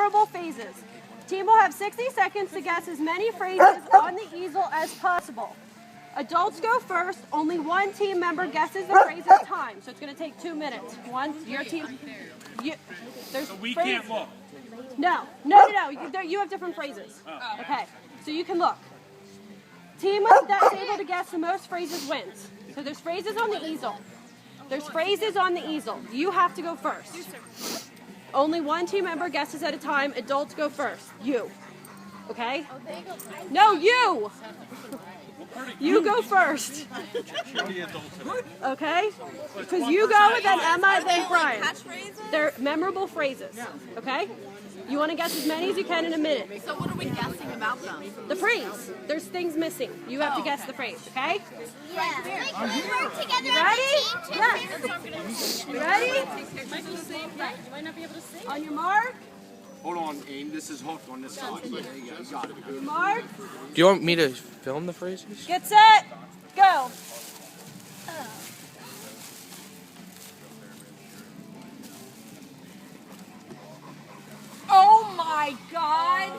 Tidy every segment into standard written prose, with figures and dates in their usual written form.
memorable phrases. Team will have 60 seconds to guess as many phrases on the easel as possible. Adults go first. Only one team member guesses the phrase at a time, so it's going to take 2 minutes. Your team. So we can't look. No. You have different phrases. Okay, so you can look. Team that's able to guess the most phrases wins. So there's phrases on the easel. There's phrases on the easel. You have to go first. Only one team member guesses at a time. Adults go first. You. Okay? No, you! You go first. Okay? Because you go, and then Emma, and then Brian. They're memorable phrases. Okay? You want to guess as many as you can in a minute. So what are we guessing about them? The phrase. There's things missing. You have to guess the phrase, okay? Yeah. We work together You ready? Yes. You ready? You might not be able to sing. On your mark. Hold on, Aim. This is hooked on this side. There you go. You got it. Mark. Do you want me to film the phrases? Get set. Go. Oh my God!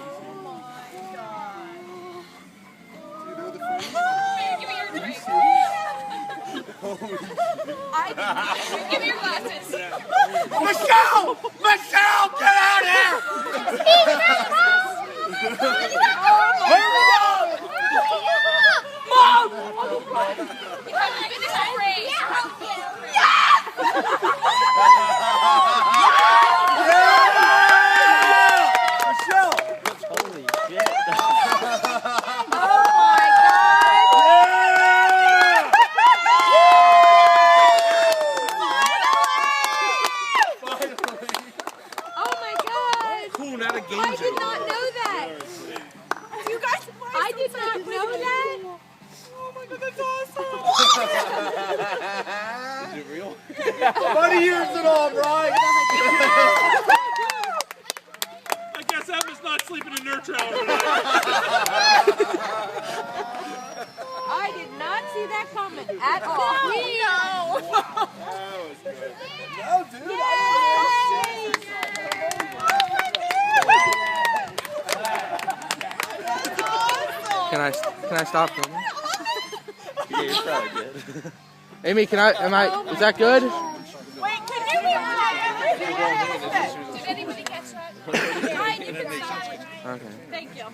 Give me your glasses. Michelle! Michelle, get out here! You have to finish the phrase. Michelle! Holy shit. Oh my God! Cool, not a game I did not know that. You guys, I did not know that. Oh my God, that's awesome! Is it real? Buddy hears it all, Brian! I guess Emma's not sleeping in nurture hour tonight. I did not see that coming at all. No, dude. Can I stop filming? Yeah, you're probably good. Amy, is that good? Wait, can you be Did anybody catch that? Okay. Thank you.